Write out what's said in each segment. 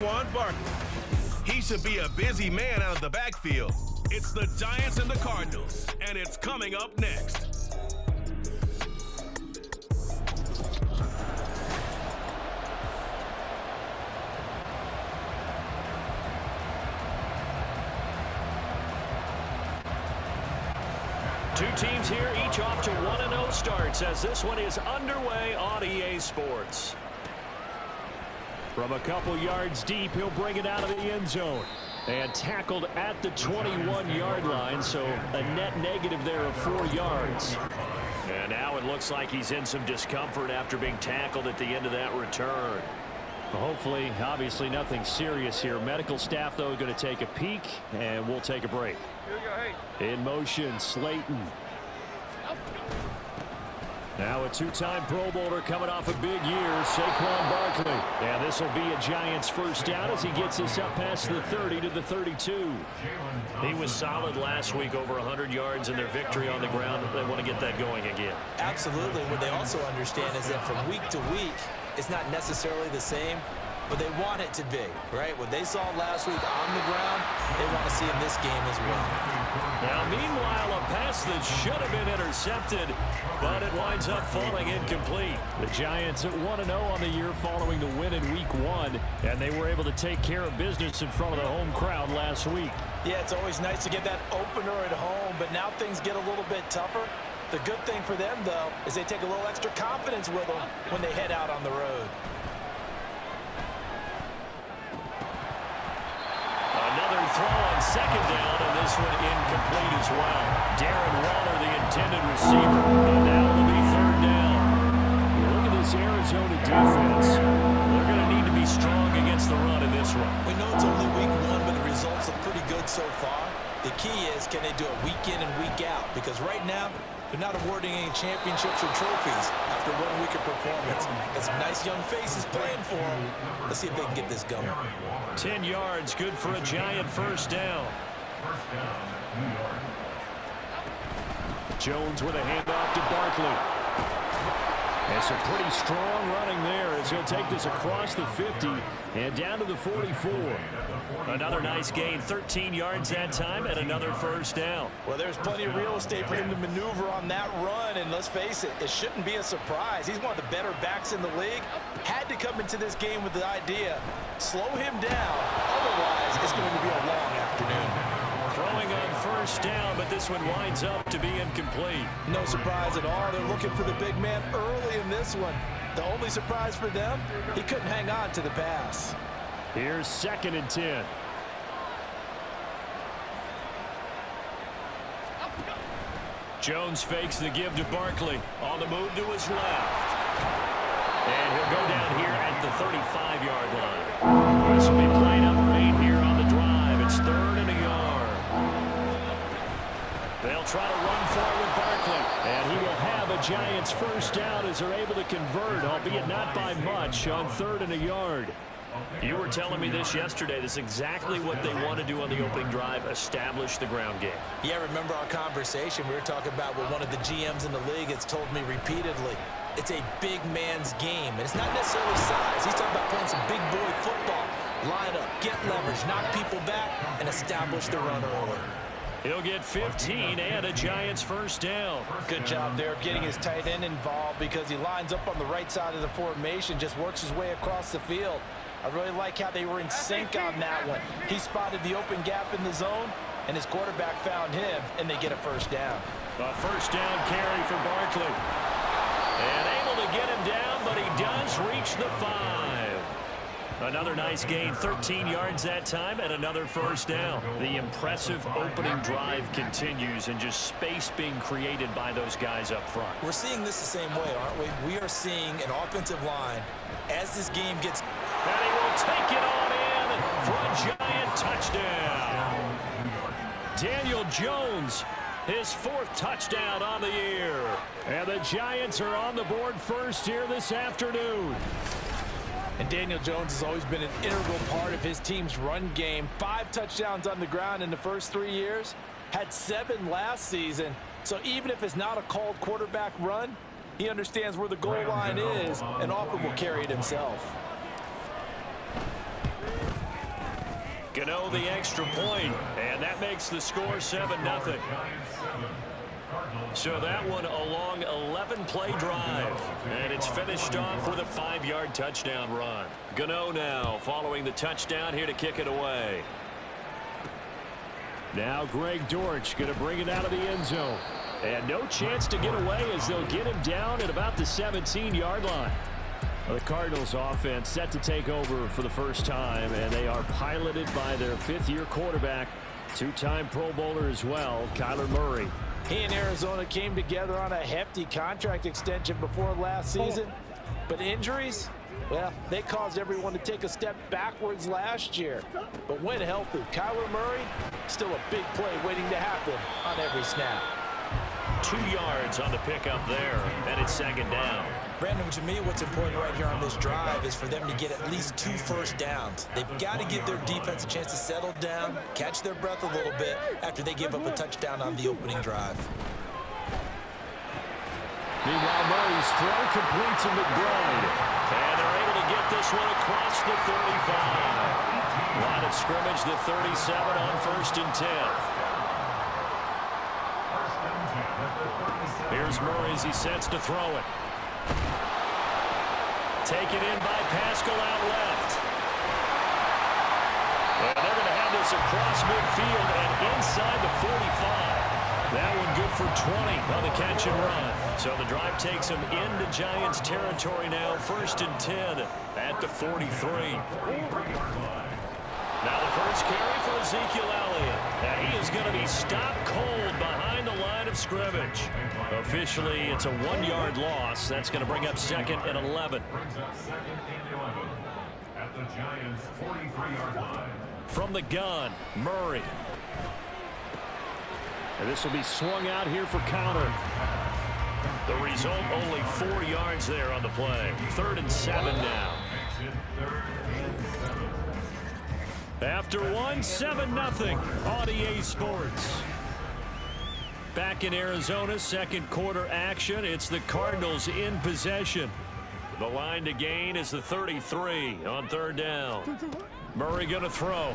Barkley. He should be a busy man out of the backfield. It's the Giants and the Cardinals, and it's coming up next. Two teams here, each off to 1-0 starts as this one is underway on EA Sports. From a couple yards deep, he'll bring it out of the end zone. And tackled at the 21-yard line, so a net negative there of 4 yards. And now it looks like he's in some discomfort after being tackled at the end of that return. Hopefully, obviously nothing serious here. Medical staff, though, going to take a peek, and we'll take a break. In motion, Slayton. Now a two-time Pro Bowler coming off a big year, Saquon Barkley. And this will be a Giants first down as he gets us up past the 30 to the 32. He was solid last week, over 100 yards in their victory on the ground. They want to get that going again. Absolutely. What they also understand is that from week to week, it's not necessarily the same, but they want it to be, right? What they saw last week on the ground, they want to see in this game as well. Now, meanwhile, a pass that should have been intercepted, but it winds up falling incomplete. The Giants at 1-0 on the year following the win in Week 1, and they were able to take care of business in front of the home crowd last week. Yeah, it's always nice to get that opener at home, but now things get a little bit tougher. The good thing for them, though, is they take a little extra confidence with them when they head out on the road. Another throw on second down, and this one incomplete as well. Darren Waller, the intended receiver, and now it'll be third down. Look at this Arizona defense. They're going to need to be strong against the run in this one. We know it's only week 1, but the results look pretty good so far. The key is, can they do it week in and week out? Because right now, they're not awarding any championships or trophies after 1 week of performance. Got some nice young faces playing for them. Let's see if they can get this going. 10 yards, good for a Giant first down. Jones with a handoff to Barkley. And some pretty strong running there as he'll take this across the 50 and down to the 44. Another nice gain, 13 yards that time, and another first down. Well, there's plenty of real estate for him to maneuver on that run, and let's face it, it shouldn't be a surprise. He's one of the better backs in the league. Had to come into this game with the idea, slow him down, otherwise it's going to be a long afternoon. Throwing on first down, but this one winds up to be incomplete. No surprise at all. They're looking for the big man early in this one. The only surprise for them, he couldn't hang on to the pass. Here's 2nd and 10. Jones fakes the give to Barkley. On the move to his left. And he'll go down here at the 35-yard line. This will be play number 8 here on the drive. It's 3rd and a yard. They'll try to run forward Barkley. And he will have a Giants first down as they're able to convert, albeit not by much, on 3rd and a yard. You were telling me this yesterday. This is exactly what they want to do on the opening drive, establish the ground game. Yeah, remember our conversation. We were talking about what one of the GMs in the league has told me repeatedly. It's a big man's game, and it's not necessarily size. He's talking about playing some big boy football. Line up, get leverage, knock people back, and establish the run early. He'll get 15 and a Giants first down. Good job there of getting his tight end involved because he lines up on the right side of the formation, just works his way across the field. I really like how they were in sync on that one. He spotted the open gap in the zone, and his quarterback found him, and they get a first down. A first down carry for Barkley. And able to get him down, but he does reach the 5. Another nice gain, 13 yards that time, and another first down. The impressive opening drive continues, and just space being created by those guys up front. We're seeing this the same way, aren't we? We are seeing an offensive line as this game gets... And he will take it on in for a Giant touchdown. Daniel Jones, his 4th touchdown on the year. And the Giants are on the board first here this afternoon. And Daniel Jones has always been an integral part of his team's run game. 5 touchdowns on the ground in the first 3 years. Had 7 last season. So even if it's not a called quarterback run, he understands where the goal line is and often will carry it himself. Gano the extra point, and that makes the score 7-0. So that one a long 11-play drive, and it's finished off with a 5-yard touchdown run. Gano now following the touchdown here to kick it away. Now Greg Dortch going to bring it out of the end zone. And no chance to get away as they'll get him down at about the 17-yard line. The Cardinals offense set to take over for the first time, and they are piloted by their 5th-year quarterback, 2-time Pro Bowler as well, Kyler Murray. He and Arizona came together on a hefty contract extension before last season, but injuries, well, they caused everyone to take a step backwards last year. But when healthy, Kyler Murray, still a big play waiting to happen on every snap. 2 yards on the pickup there, and it's 2nd down. Brandon, to me, what's important right here on this drive is for them to get at least 2 first downs. They've got to give their defense a chance to settle down, catch their breath a little bit after they give up a touchdown on the opening drive. Meanwhile, Murray's throw complete to McBride. And they're able to get this one across the 35. Line of scrimmage, the 37 on 1st and 10. Here's Murray as he sets to throw it. Taken in by Pascal out left. And they're going to have this across midfield and inside the 45. That one good for 20 on the catch and run. So the drive takes them into Giants territory now. 1st and 10 at the 43. Now the first carry for Ezekiel Elliott. And he is going to be stopped cold behind the line of scrimmage. Officially, it's a 1-yard loss. That's going to bring up 2nd and 11. At the Giants' 43-yard line. From the gun, Murray. And this will be swung out here for counter. The result, only 4 yards there on the play. 3rd and 7 now. After 7-0 on EA Sports. Back in Arizona, 2nd quarter action. It's the Cardinals in possession. The line to gain is the 33 on 3rd down. Murray going to throw.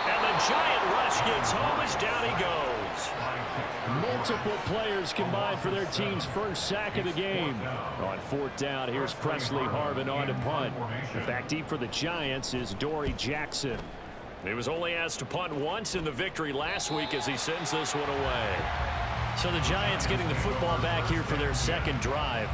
And the giant rush gets home as down he goes. Multiple players combined for their team's first sack of the game. On 4th down, here's Presley Harvin on to punt. Back deep for the Giants is Dory Jackson. He was only asked to punt once in the victory last week as he sends this one away. So the Giants getting the football back here for their 2nd drive.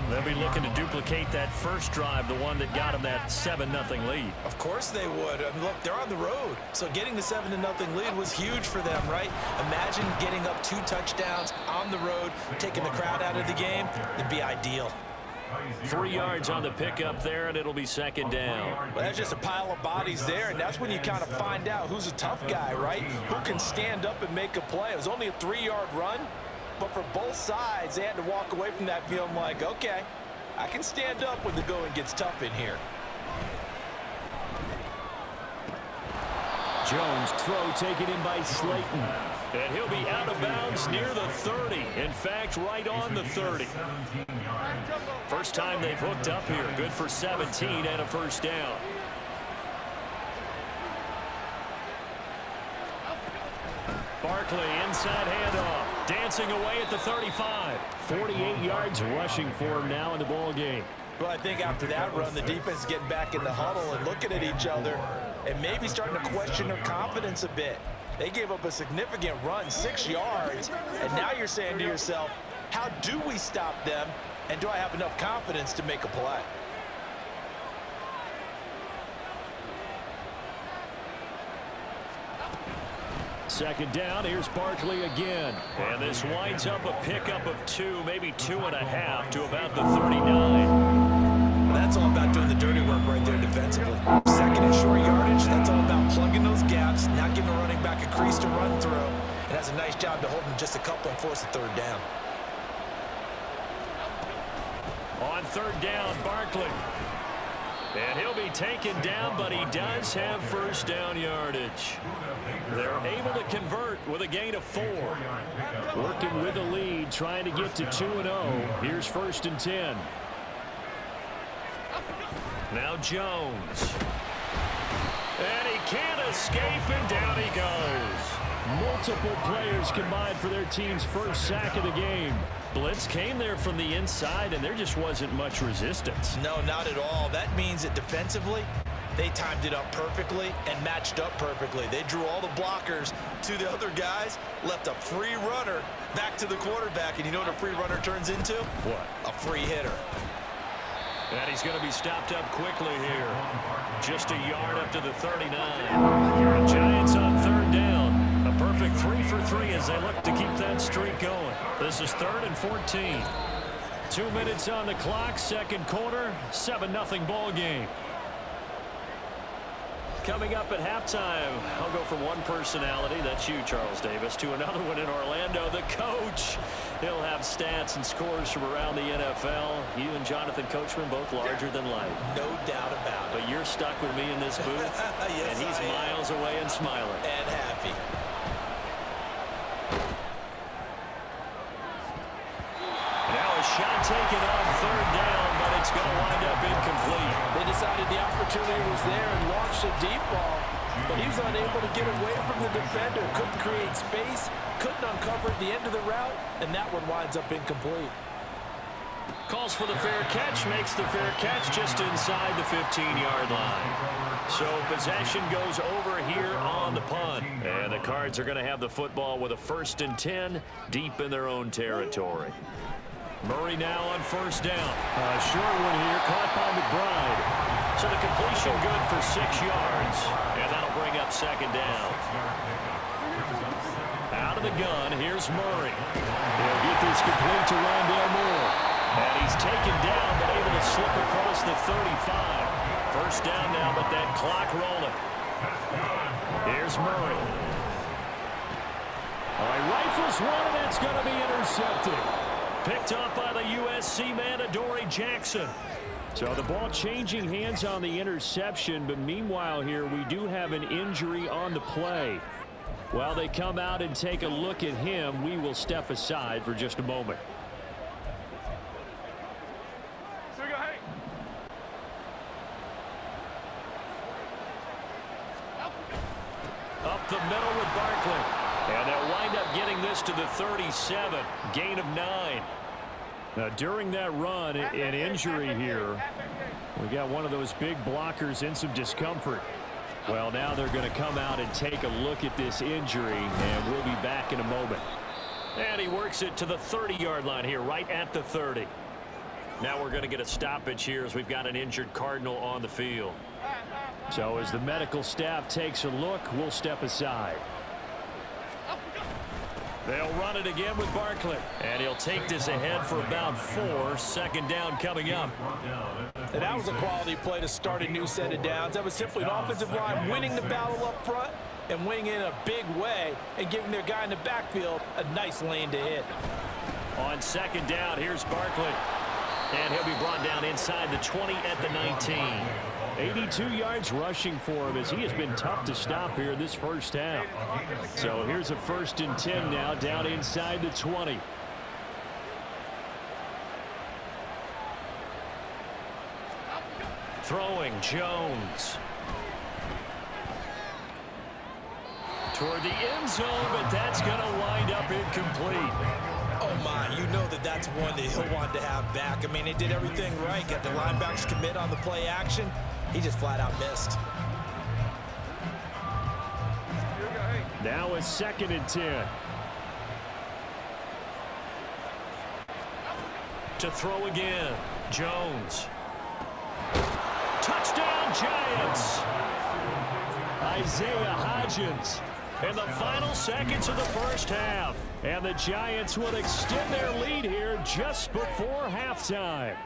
They'll be looking to duplicate that first drive, the one that got them that 7-0 lead. Of course they would. I mean, look, they're on the road. So getting the 7-0 lead was huge for them, right? Imagine getting up 2 touchdowns on the road, taking the crowd out of the game. It'd be ideal. 3 yards on the pickup there, and it'll be 2nd down. Well, that's just a pile of bodies there, and that's when you kind of find out who's a tough guy, right? Who can stand up and make a play. It was only a 3-yard run, but for both sides, they had to walk away from that feeling like, okay, I can stand up when the going gets tough in here. Jones' throw taken in by Slayton. And he'll be out of bounds near the 30. In fact, right on the 30. First time they've hooked up here. Good for 17 and a 1st down. Barkley inside handoff. Dancing away at the 35. 48 yards rushing for him now in the ball game. Well, I think after that run, the defense is getting back in the huddle and looking at each other and maybe starting to question their confidence a bit. They gave up a significant run, 6 yards, and now you're saying to yourself, how do we stop them, and do I have enough confidence to make a play? Second down, here's Barkley again. And this winds up a pickup of 2, maybe 2.5 to about the 39. That's all about doing the dirty work right there defensively. 2nd and short yardage, that's all about plugging those gaps, not giving the running back a crease to run through. And that's a nice job to hold them just a couple and force a 3rd down. On 3rd down, Barkley. And he'll be taken down, but he does have 1st down yardage. They're able to convert with a gain of 4. Working with the lead, trying to get to 2-0. Here's 1st and 10. Now Jones. And he can't escape, and down he goes. Multiple players combined for their team's first sack of the game. Blitz came there from the inside, and there just wasn't much resistance. No, not at all. That means that defensively, they timed it up perfectly and matched up perfectly. They drew all the blockers to the other guys, left a free runner back to the quarterback. And you know what a free runner turns into? What? A free hitter. And he's going to be stopped up quickly here. Just a yard up to the 39. The Giants on third down. A perfect 3 for 3 as they look to keep that streak going. This is 3rd and 14. 2 minutes on the clock, second quarter, 7-0 ball game. Coming up at halftime, I'll go from one personality, that's you, Charles Davis, to another one in Orlando, the coach. He'll have stats and scores from around the NFL. You and Jonathan Coachman both larger than life. No doubt about it. But you're stuck with me in this booth, yes, and he's miles away and smiling. And happy. Now a shot taken on third down, but it's going to wind up incomplete. They decided the opportunity was there and launched a deep ball, but he was unable to get away from the defender. Couldn't create space, couldn't uncover the end of the route, and that one winds up incomplete. Calls for the fair catch, makes the fair catch just inside the 15-yard line. So possession goes over here on the punt. And the Cards are going to have the football with a 1st and 10 deep in their own territory. Murray now on first down. Short one here, caught by McBride. So the completion good for 6 yards. And that'll bring up second down. Out of the gun, here's Murray. He'll get this complete to Rondale Moore. And he's taken down, but able to slip across the 35. First down now, but that clock rolling. Here's Murray. All right, rifles one, and that's going to be intercepted. Picked up by the USC man, Adoree Jackson. So the ball changing hands on the interception, but meanwhile here we do have an injury on the play. While they come out and take a look at him, we will step aside for just a moment. Up the middle with Barkley. And they'll wind up getting this to the 37. Gain of 9. Now, during that run, an injury here. We got one of those big blockers in some discomfort. Well, now they're going to come out and take a look at this injury, and we'll be back in a moment. And he works it to the 30-yard line here, right at the 30. Now we're going to get a stoppage here as we've got an injured Cardinal on the field. So as the medical staff takes a look, we'll step aside. They'll run it again with Barkley. And he'll take this ahead for about 4. Second down coming up. And that was a quality play to start a new set of downs. That was simply an offensive line winning the battle up front and winning in a big way and giving their guy in the backfield a nice lane to hit. On second down, here's Barkley. And he'll be brought down inside the 20 at the 19. 82 yards rushing for him as he has been tough to stop here this first half. So here's a 1st and 10 now down inside the 20. Throwing Jones. Toward the end zone, but that's going to wind up incomplete. Oh, my, you know that's one that he'll want to have back. I mean, he did everything right. Got the linebackers commit on the play action. He just flat out missed. Now a 2nd and 10. To throw again. Jones. Touchdown, Giants. Isaiah Hodgins. In the final seconds of the first half. And the Giants will extend their lead here just before halftime.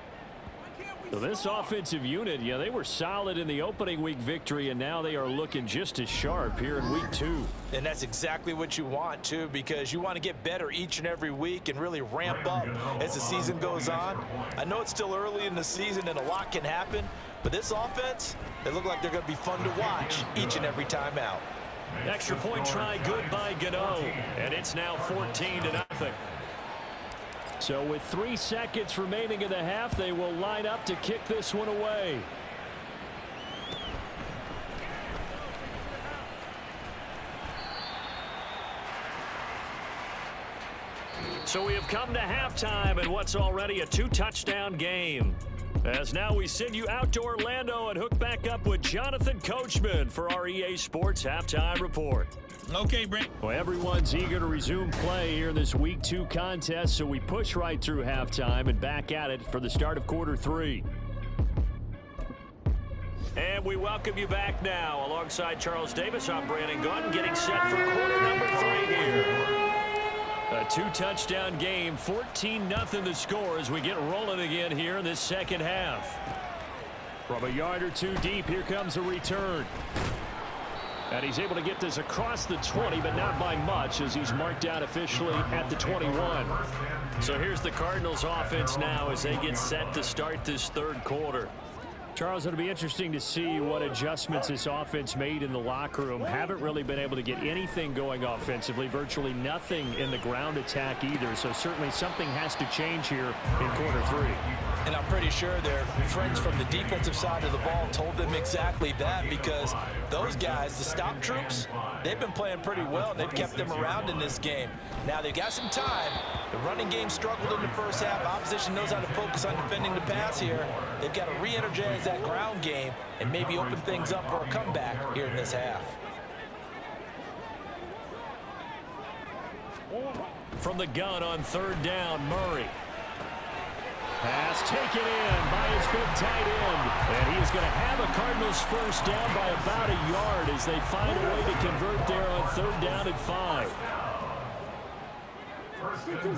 So this offensive unit, yeah, they were solid in the opening week victory, and now they are looking just as sharp here in week 2. And that's exactly what you want, too, because you want to get better each and every week and really ramp up as the season goes on. I know it's still early in the season and a lot can happen, but this offense, they look like they're going to be fun to watch each and every time out. Extra point try good by Gano, and it's now 14-0. So with 3 seconds remaining in the half, they will line up to kick this one away. So we have come to halftime in what's already a 2-touchdown game. As now we send you out to Orlando and hook back up with Jonathan Coachman for our EA Sports Halftime Report. Okay, Brent. Well, everyone's eager to resume play here in this Week 2 contest, so we push right through halftime and back at it for the start of quarter 3. And we welcome you back now. Alongside Charles Davis, I'm Brandon Gunn, getting set for quarter number 3 here. A 2-touchdown game, 14-0 the score as we get rolling again here in this second half. From a yard or two deep, here comes a return. And he's able to get this across the 20, but not by much as he's marked out officially at the 21. So here's the Cardinals offense now as they get set to start this third quarter. Charles, it'll be interesting to see what adjustments this offense made in the locker room. Haven't really been able to get anything going offensively, virtually nothing in the ground attack either. So certainly something has to change here in quarter 3. And I'm pretty sure their friends from the defensive side of the ball told them exactly that, because those guys, the stop troops, they've been playing pretty well. They've kept them around in this game. Now they've got some time. The running game struggled in the first half. Opposition knows how to focus on defending the pass here. They've got to re-energize that ground game and maybe open things up for a comeback here in this half. From the gun on third down, Murray. Pass taken in by his big tight end. And he is going to have a Cardinals first down by about a yard as they find a way to convert there on third down and 5.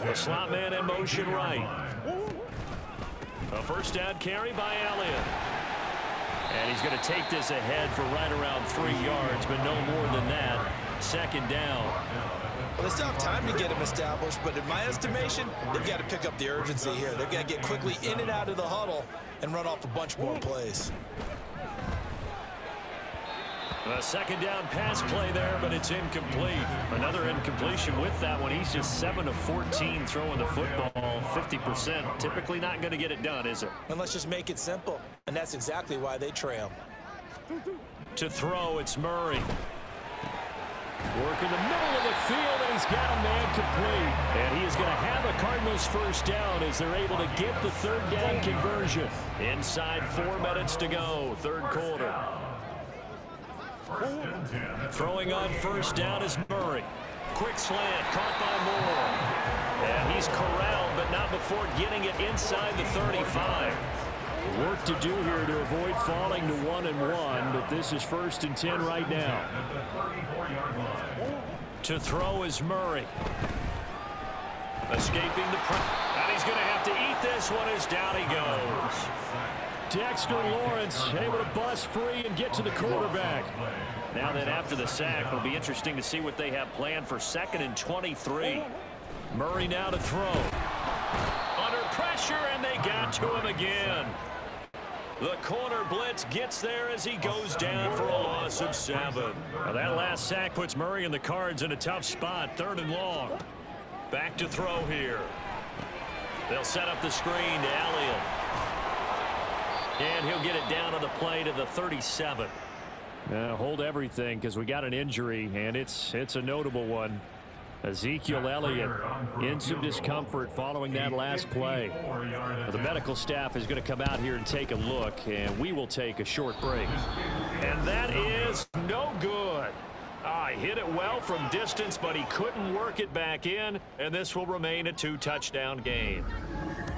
The slot man in motion right. A first down carry by Elliott. And he's going to take this ahead for right around 3 yards, but no more than that. Second down. Well, they still have time to get him established, but in my estimation, they've got to pick up the urgency here. They've got to get quickly in and out of the huddle and run off a bunch more plays. A second down pass play there, but it's incomplete. Another incompletion with that one. He's just 7 of 14 throwing the football, 50%. Typically not going to get it done, is it? And let's just make it simple. And that's exactly why they trail. To throw, it's Murray. Work in the middle of the field, and he's got a man complete. And he is going to have a Cardinals first down as they're able to get the third down conversion. Inside 4 minutes to go, third quarter. Throwing on first down is Murray. Quick slant, caught by Moore. And he's corralled, but not before getting it inside the 35. Work to do here to avoid falling to 1-1, but this is 1st and 10 right now. To throw is Murray. Escaping the pressure. And he's going to have to eat this one as down he goes. Dexter Lawrence able to bust free and get to the quarterback. Now then, after the sack, it'll be interesting to see what they have planned for 2nd and 23. Murray now to throw. Under pressure, and they got to him again. The corner blitz gets there as he goes down for a loss of 7. Now that last sack puts Murray and the Cards in a tough spot, 3rd and long. Back to throw here. They'll set up the screen to Elliott. And he'll get it down on the play to the 37. Hold everything because we got an injury, and it's a notable one. Ezekiel Elliott in some discomfort following that last play. The medical staff is going to come out here and take a look, and we will take a short break. And that is no good. He hit it well from distance, but he couldn't work it back in, and this will remain a 2-touchdown game.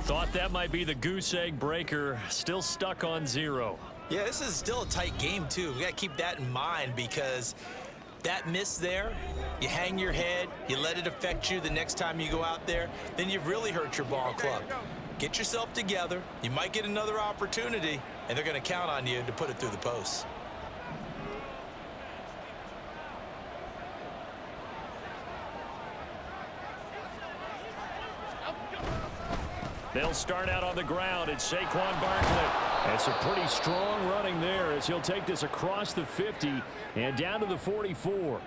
Thought that might be the goose egg breaker, still stuck on 0. Yeah, this is still a tight game, too. We got to keep that in mind because that miss there, you hang your head, you let it affect you the next time you go out there, then you've really hurt your ball club. Get yourself together. You might get another opportunity, and they're going to count on you to put it through the posts. They'll start out on the ground. It's Saquon Barkley. It's a pretty strong running there as he'll take this across the 50 and down to the 44.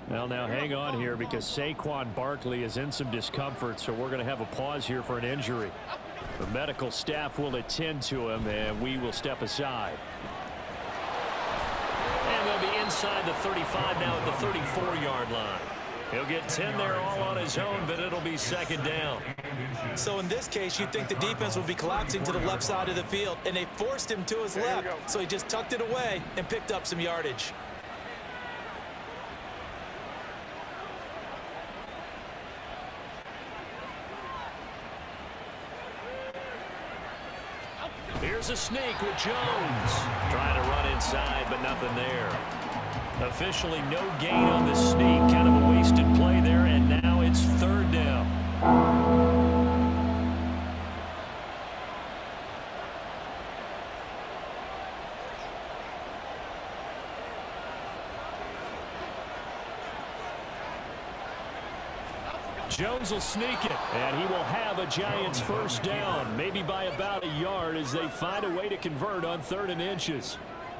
Well, now hang on here because Saquon Barkley is in some discomfort, so we're going to have a pause here for an injury. The medical staff will attend to him, and we will step aside. And they'll be inside the 35 now at the 34-yard line. He'll get 10 there all on his own, but it'll be second down. So in this case, you'd think the defense would be collapsing to the left side of the field, and they forced him to his left. So he just tucked it away and picked up some yardage. Here's a sneak with Jones. Trying to run inside, but nothing there. Officially no gain on the sneak. Kind of a wasted play there, and now it's third down. Jones will sneak it, and he will have a Giants first down, maybe by about a yard as they find a way to convert on 3rd and inches.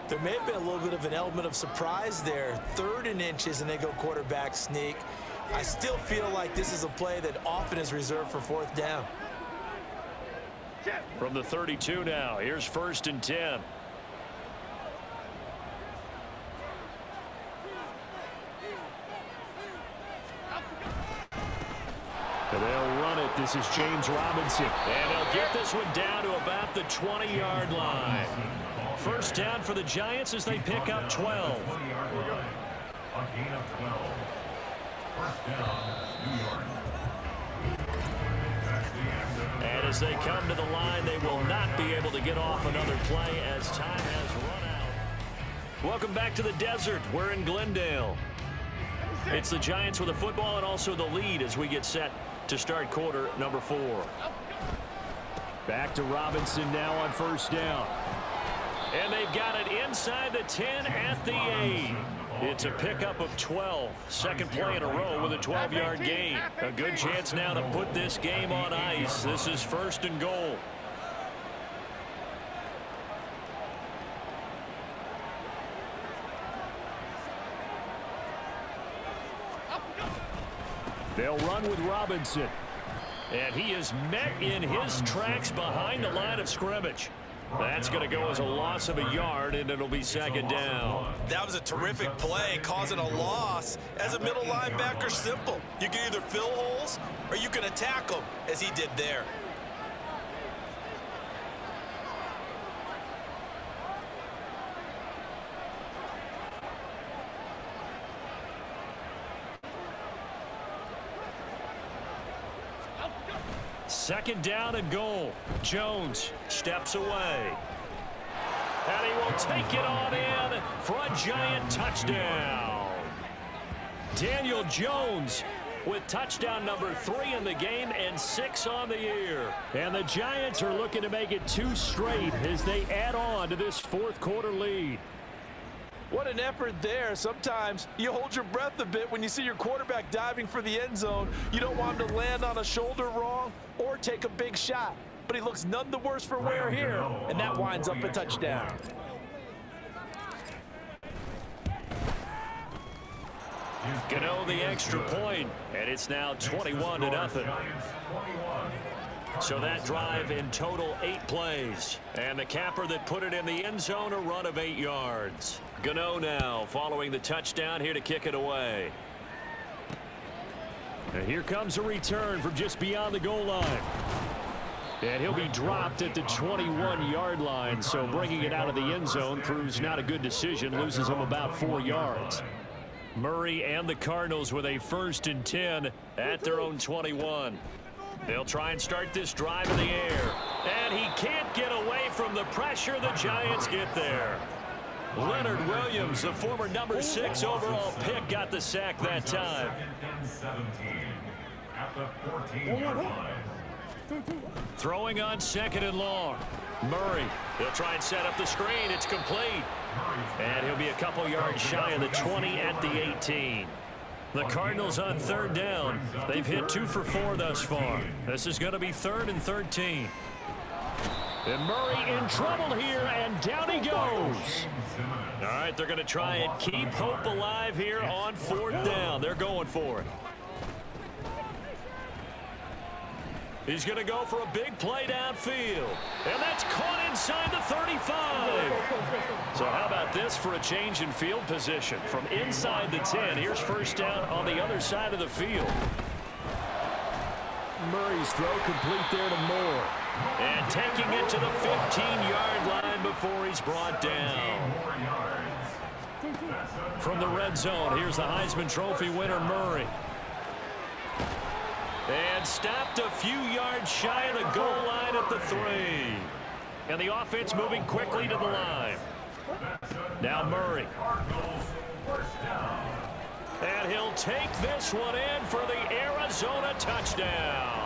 There may have been a little bit of an element of surprise there. 3rd and inches, and they go quarterback sneak. I still feel like this is a play that often is reserved for 4th down. From the 32 now, here's 1st and 10. They'll run it. This is James Robinson. And they'll get this one down to about the 20-yard line. First down for the Giants as they pick up 12. And as they come to the line, they will not be able to get off another play as time has run out. Welcome back to the desert. We're in Glendale. It's the Giants with the football and also the lead as we get set to start quarter number 4. Back to Robinson now on first down. And they've got it inside the 10 at the 8. It's a pickup of 12. Second play in a row with a 12-yard gain. A good chance now to put this game on ice. This is 1st and goal. They'll run with Robinson. And he is met in his tracks behind the line of scrimmage. That's going to go as a loss of a yard, and it'll be second down. That was a terrific play, causing a loss. As a middle linebacker, simple. You can either fill holes or you can attack them, as he did there. Second down and goal. Jones steps away. And he will take it on in for a Giant touchdown. Daniel Jones with touchdown number 3 in the game and 6 on the year. And the Giants are looking to make it 2 straight as they add on to this 4th quarter lead. What an effort there. Sometimes you hold your breath a bit when you see your quarterback diving for the end zone. You don't want him to land on a shoulder wrong or take a big shot. But he looks none the worse for wear here, and that winds up a touchdown. Gano the extra point, and it's now 21-0. So that drive in total 8 plays. And the capper that put it in the end zone, a run of 8 yards. Gano now following the touchdown here to kick it away. And here comes a return from just beyond the goal line. And he'll be dropped at the 21-yard line, so bringing it out of the end zone proves not a good decision, loses him about 4 yards. Murray and the Cardinals with a 1st and 10 at their own 21. They'll try and start this drive in the air. And he can't get away from the pressure. The Giants get there. Leonard Williams, the former number 6 overall pick, got the sack that time. Throwing on 2nd and long. Murray, they'll try and set up the screen. It's complete. And he'll be a couple yards shy of the 20 at the 18. The Cardinals on 3rd down. They've hit 2 for 4 thus far. This is going to be 3rd and 13. And Murray in trouble here, and down he goes. All right, they're going to try and keep hope alive here on 4th down. They're going for it. He's going to go for a big play downfield. And that's caught inside the 35. So how about this for a change in field position? From inside the 10, here's first down on the other side of the field. Murray's throw complete there to Moore. And taking it to the 15-yard line before he's brought down. From the red zone, here's the Heisman Trophy winner, Murray. And stopped a few yards shy of the goal line at the 3. And the offense moving quickly to the line. Now Murray. And he'll take this one in for the Arizona touchdown.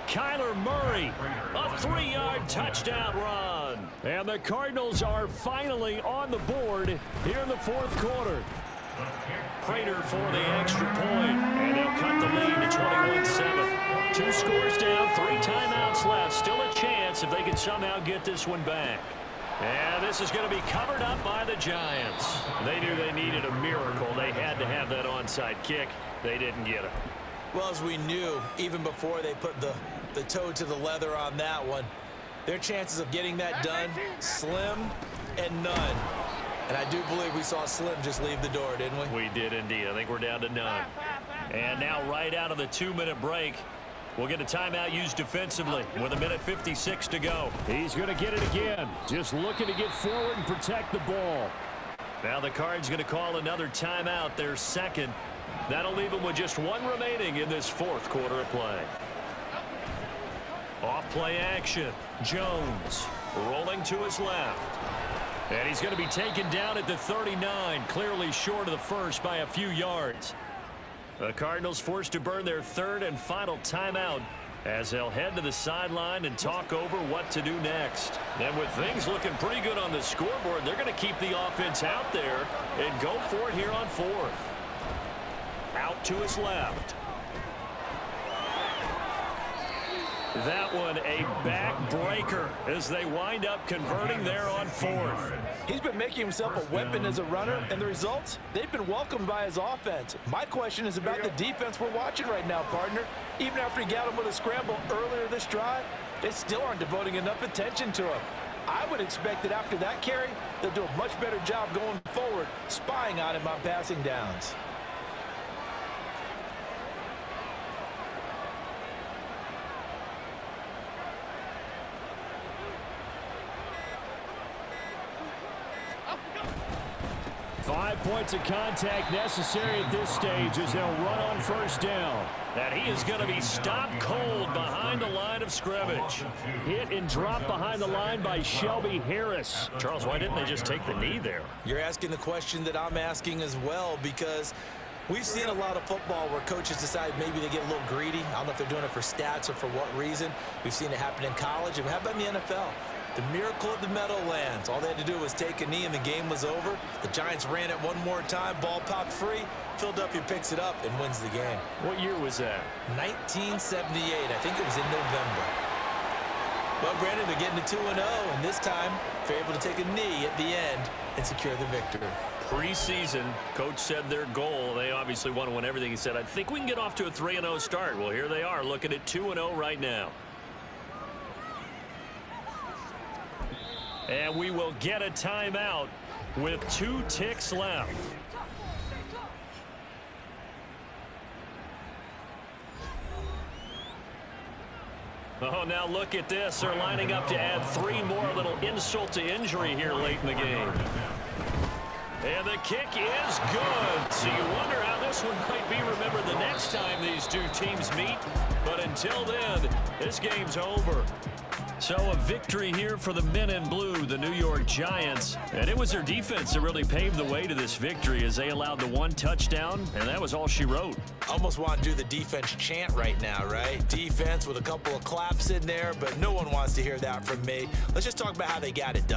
Kyler Murray, a 3-yard touchdown run. And the Cardinals are finally on the board here in the fourth quarter. Prater for the extra point, and they'll cut the lead to 21-7. 2 scores down, 3 timeouts left. Still a chance if they can somehow get this one back. And this is going to be covered up by the Giants. They knew they needed a miracle. They had to have that onside kick. They didn't get it. Well, as we knew, even before they put the toe to the leather on that one, their chances of getting that done, slim and none. And I do believe we saw Slim just leave the door, didn't we? We did indeed. I think we're down to none. And now right out of the 2-minute break, we'll get a timeout used defensively with 1:56 to go. He's going to get it again. Just looking to get forward and protect the ball. Now the Cards going to call another timeout, their second. That'll leave them with just 1 remaining in this fourth quarter of play. Off play action. Jones rolling to his left. And he's going to be taken down at the 39, clearly short of the first by a few yards. The Cardinals forced to burn their 3rd and final timeout as they'll head to the sideline and talk over what to do next. And with things looking pretty good on the scoreboard, they're going to keep the offense out there and go for it here on 4th. Out to his left. That one a backbreaker as they wind up converting there on 4th. He's been making himself a weapon as a runner, and the results, they've been welcomed by his offense. My question is about the defense we're watching right now, partner. Even after he got him with a scramble earlier this drive, they still aren't devoting enough attention to him. I would expect that after that carry, they'll do a much better job going forward, spying on him on passing downs. Five points of contact necessary at this stage as they'll run on first down. And he is going to be stopped cold behind the line of scrimmage. Hit and dropped behind the line by Shelby Harris. Charles, why didn't they just take the knee there? You're asking the question that I'm asking as well, because we've seen a lot of football where coaches decide maybe they get a little greedy. I don't know if they're doing it for stats or for what reason. We've seen it happen in college. And how about in the NFL? The miracle of the Meadowlands. All they had to do was take a knee and the game was over. The Giants ran it one more time. Ball popped free. Philadelphia picks it up and wins the game. What year was that? 1978. I think it was in November. Well, Brandon, they're getting to 2-0, and this time they're able to take a knee at the end and secure the victory. Preseason, coach said their goal, they obviously want to win everything. He said, I think we can get off to a 3-0 start. Well, here they are looking at 2-0 right now. And we will get a timeout with 2 ticks left. Oh, now look at this. They're lining up to add 3 more. A little insult to injury here late in the game. And the kick is good. So you wonder how this one might be remembered the next time these 2 teams meet. But until then, this game's over. So a victory here for the men in blue, the New York Giants. And it was their defense that really paved the way to this victory as they allowed the 1 touchdown, and that was all she wrote. Almost want to do the defense chant right now, right? Defense with a couple of claps in there, but no one wants to hear that from me. Let's just talk about how they got it done.